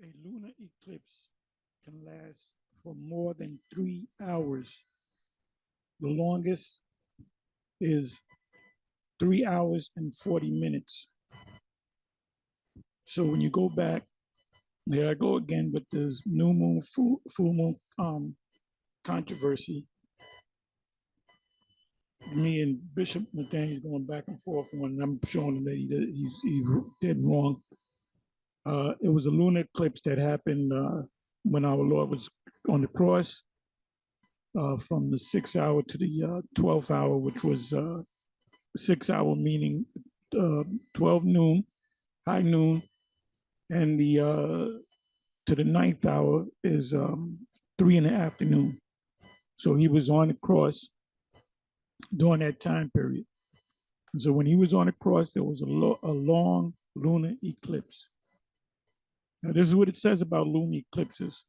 A lunar eclipse can last for more than 3 hours. The longest is 3 hours and 40 minutes. So when you go back, there I go again with this new moon, full moon controversy. Me and Bishop Nathaniel going back and forth on, and I'm showing him that he did wrong. It was a lunar eclipse that happened when our Lord was on the cross, from the 6 hour to the 12th hour, which was 6 hour meaning 12 noon, high noon, and the to the ninth hour is 3 in the afternoon. So he was on the cross during that time period. And so when he was on the cross, there was a long lunar eclipse. Now, this is what it says about lunar eclipses.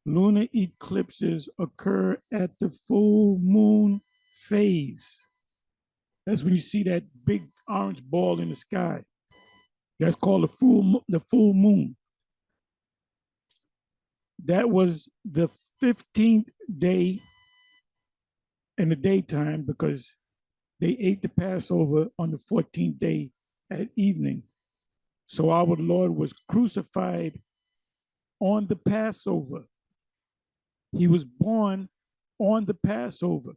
Lunar eclipses occur at the full moon phase. That's when you see that big orange ball in the sky. That's called the full moon. That was the 15th day in the daytime because they ate the Passover on the 14th day at evening. So our Lord was crucified on the Passover. He was born on the Passover.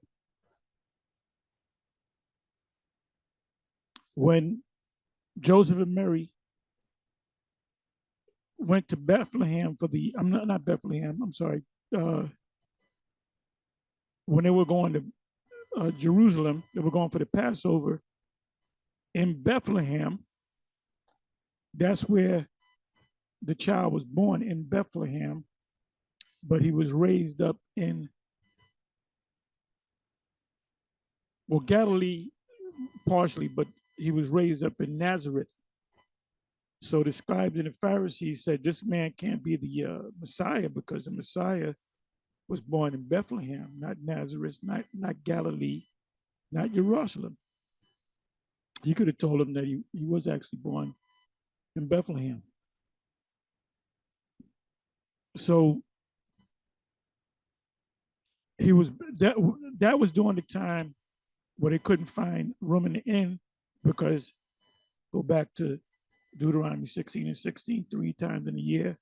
When Joseph and Mary went to Bethlehem for the, I'm not Bethlehem, I'm sorry, when they were going to Jerusalem, they were going for the Passover in Bethlehem. That's where the child was born, in Bethlehem, but he was raised up in, well, Galilee partially, but he was raised up in Nazareth. So the scribes and the Pharisees said, this man can't be the Messiah, because the Messiah was born in Bethlehem, not Nazareth, not Galilee, not Jerusalem. You could have told him that he was actually born in Bethlehem. So he was that was during the time where they couldn't find room in the inn, because go back to Deuteronomy 16 and 16, 3 times in a year.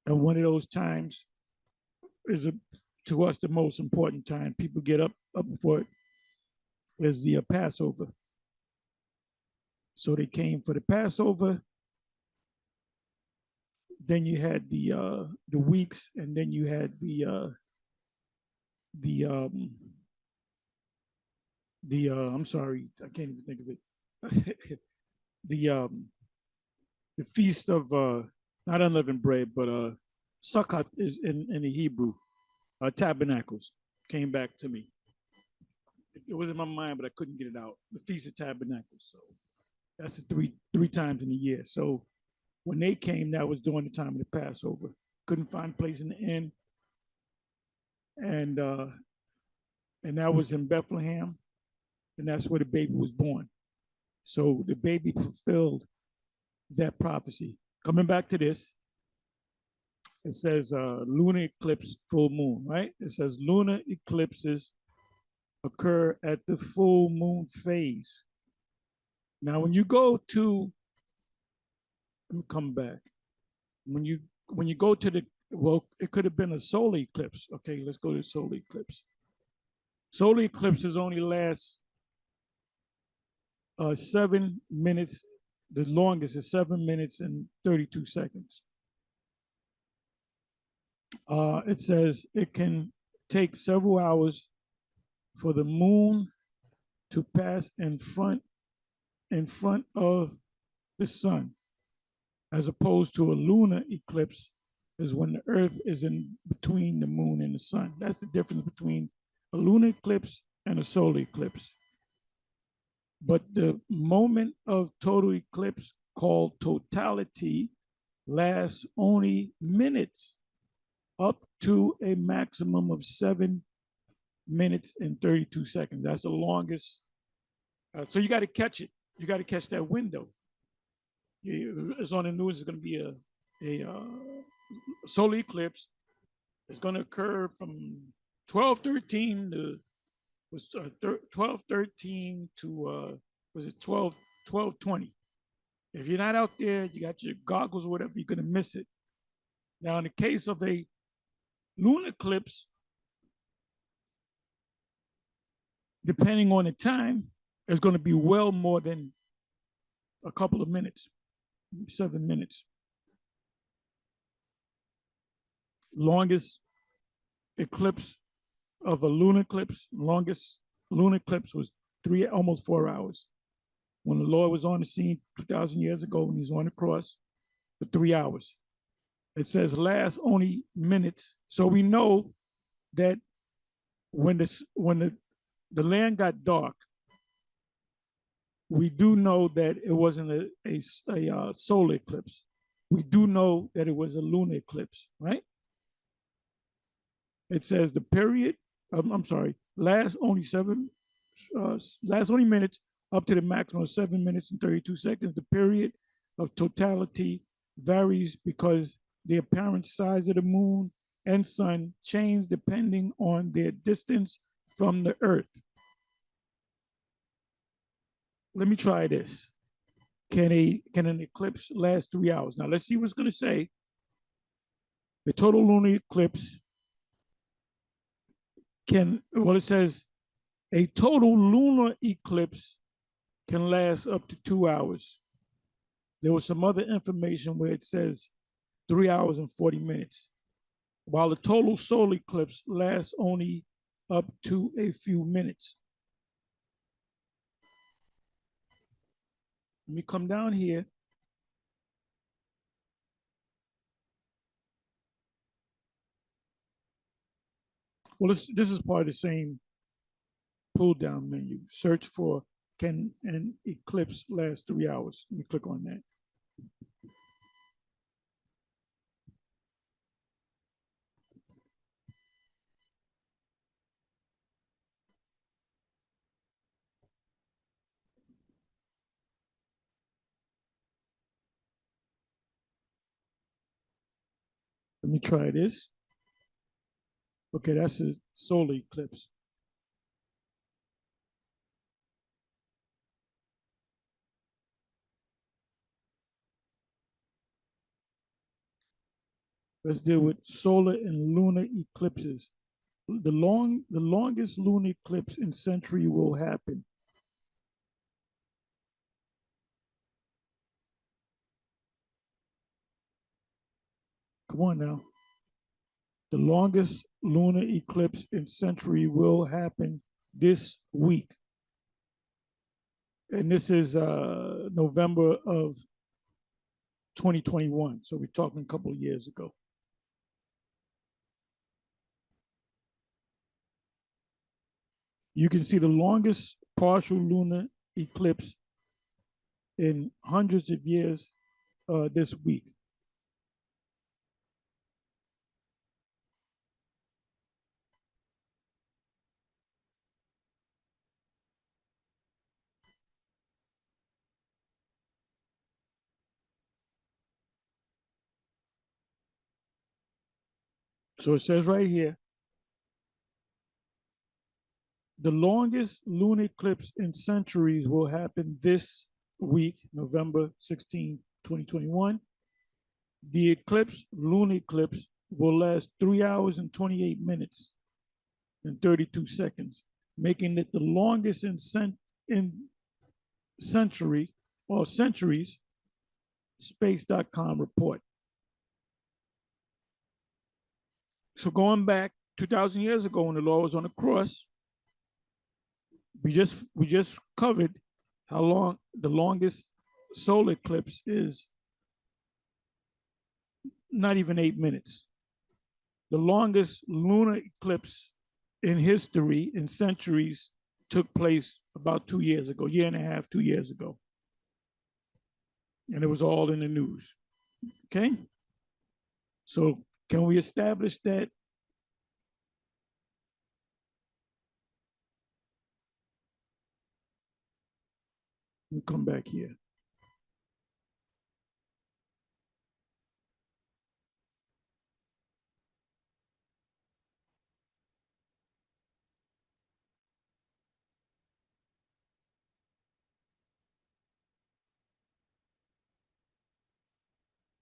And one of those times is to us the most important time. People get up before it, is the Passover. So they came for the Passover. Then you had the weeks, and then you had the I'm sorry, I can't even think of it. The feast of not unleavened bread, but Sukkot is in the Hebrew. Tabernacles came back to me. It was in my mind, but I couldn't get it out. The Feast of Tabernacles. So that's the three times in a year. So when they came, that was during the time of the Passover. Couldn't find a place in the inn, and that was in Bethlehem, and that's where the baby was born. So the baby fulfilled that prophecy. Coming back to this, it says lunar eclipse, full moon, right? It says lunar eclipses occur at the full moon phase. Now, when you go to, let me come back. When you go to the, well, it could have been a solar eclipse. Okay, let's go to solar eclipse. Solar eclipses only last 7 minutes. The longest is 7 minutes and 32 seconds. It says it can take several hours for the moon to pass in front of the sun, as opposed to a lunar eclipse is when the earth is in between the moon and the sun. That's the difference between a lunar eclipse and a solar eclipse. But the moment of total eclipse, called totality, lasts only minutes, up to a maximum of 7 minutes and 32 seconds. That's the longest. So you got to catch it. You got to catch that window. It's on the news. It's going to be a solar eclipse is going to occur from 1213 to was 1213 to was it 1220. If you're not out there, you got your goggles or whatever, you're going to miss it. Now, in the case of a lunar eclipse, depending on the time, it's going to be well more than a couple of minutes, 7 minutes. Longest eclipse of a lunar eclipse, longest lunar eclipse was almost 4 hours. When the Lord was on the scene 2,000 years ago, when he was on the cross for 3 hours. It says last only minutes. So we know that when the land got dark, we do know that it wasn't a solar eclipse. We do know that it was a lunar eclipse, right? It says the period, I'm sorry, last only minutes up to the maximum of 7 minutes and 32 seconds. The period of totality varies because the apparent size of the moon and sun change depending on their distance from the earth. Let me try this. Can an eclipse last 3 hours? Now let's see what it's going to say. The total lunar eclipse it says a total lunar eclipse can last up to 2 hours. There was some other information where it says 3 hours and 40 minutes, while the total solar eclipse lasts only up to a few minutes. Let me come down here. Well, this is part of the same pull down menu. Search for can an eclipse last 3 hours? Let me click on that. Let me try this. Okay, that's a solar eclipse. Let's deal with solar and lunar eclipses. The longest lunar eclipse in century will happen. Come on now. The longest lunar eclipse in century will happen this week. And this is November of 2021. So we're talking a couple of years ago. You can see the longest partial lunar eclipse in hundreds of years this week. So it says right here, the longest lunar eclipse in centuries will happen this week, November 16, 2021. The eclipse, lunar eclipse, will last 3 hours and 28 minutes and 32 seconds, making it the longest in century or centuries, space.com report. So going back 2,000 years ago when the Lord was on the cross, we just covered how long the longest solar eclipse is. Not even 8 minutes. The longest lunar eclipse in history, in centuries, took place about 2 years ago, year and a half, 2 years ago. And it was all in the news. Okay? So can we establish that? We'll come back here.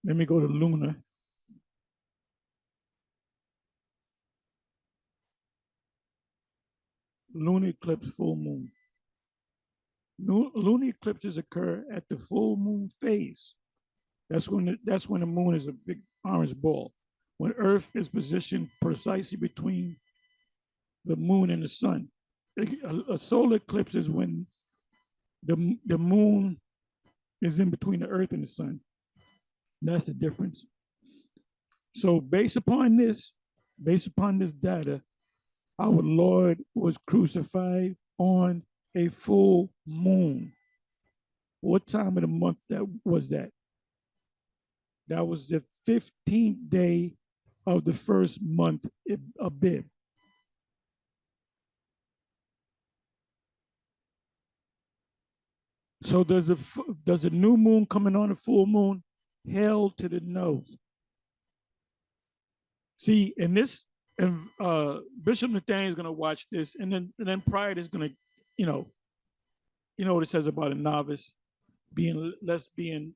Let me go to lunar. Lunar eclipse, full moon. Lunar eclipses occur at the full moon phase. That's when the moon is a big orange ball. When Earth is positioned precisely between the moon and the sun. A solar eclipse is when the moon is in between the Earth and the sun. That's the difference. So based upon this data, our Lord was crucified on a full moon. What time of the month that was that? That was the 15th day of the first month of Abib. So does the new moon coming on a full moon? Hell to the no. See, and this, and Bishop Nathaniel is going to watch this, and then Pride is going to, what it says about a novice being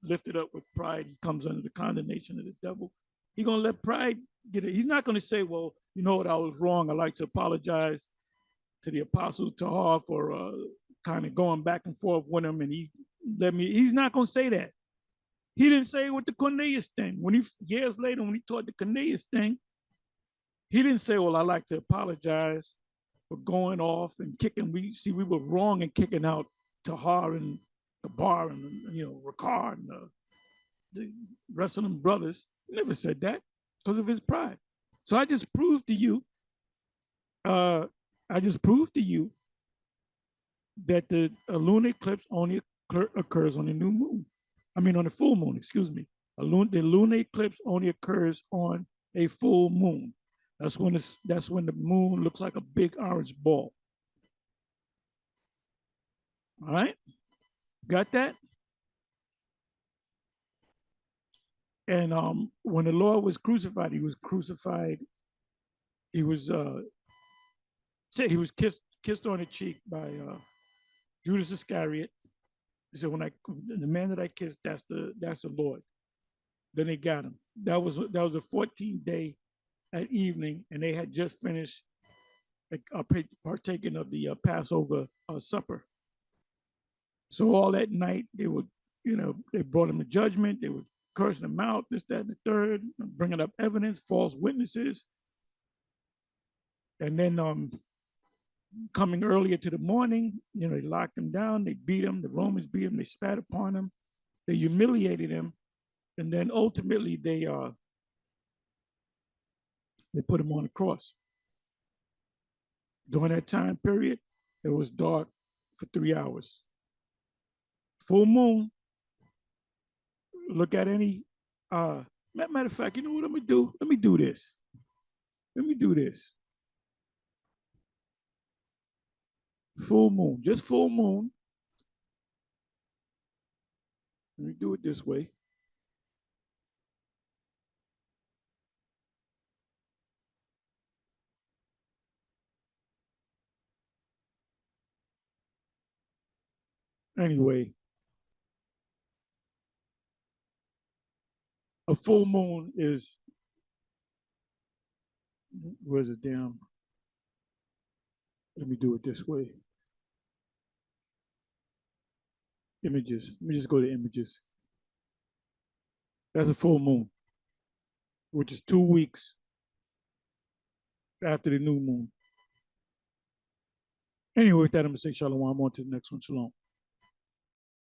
lifted up with pride. He comes under the condemnation of the devil. He's going to let pride get it. He's not going to say, well, you know what, I was wrong. I'd like to apologize to the Apostle Tahar for kind of going back and forth with him, and he's not going to say that. He didn't say it with the Cornelius thing. Years later, when he taught the Cornelius thing, he didn't say, well, I'd like to apologize for going off and kicking. We were wrong in kicking out Tahar and Kabar and, Ricard and the rest of them brothers. He never said that because of his pride. So I just proved to you that the lunar eclipse only occurs on the new moon. On the full moon, excuse me. The lunar eclipse only occurs on a full moon. That's when the moon looks like a big orange ball. All right? Got that? And when the Lord was crucified, he was kissed on the cheek by Judas Iscariot. He said, the man that I kissed, that's the Lord. Then they got him. That was the 14th day at evening, and they had just finished partaking of the Passover supper. So all that night, they brought him to judgment. They were cursing him out, this, that, and the third, bringing up evidence, false witnesses. And then coming earlier to the morning, they locked him down, they beat him, the Romans beat him, they spat upon him, they humiliated him, and then ultimately they put him on the cross. During that time period, it was dark for 3 hours. Full moon. Look at any. Matter of fact, you know what I'm gonna do? Let me do this. Full moon, just full moon. Let me do it this way. Anyway, a full moon is, where's it down? Let me do it this way. Images. Let me just go to images. That's a full moon, which is 2 weeks after the new moon. Anyway, with that, I'm going to say shalom. I'm on to the next one. Shalom.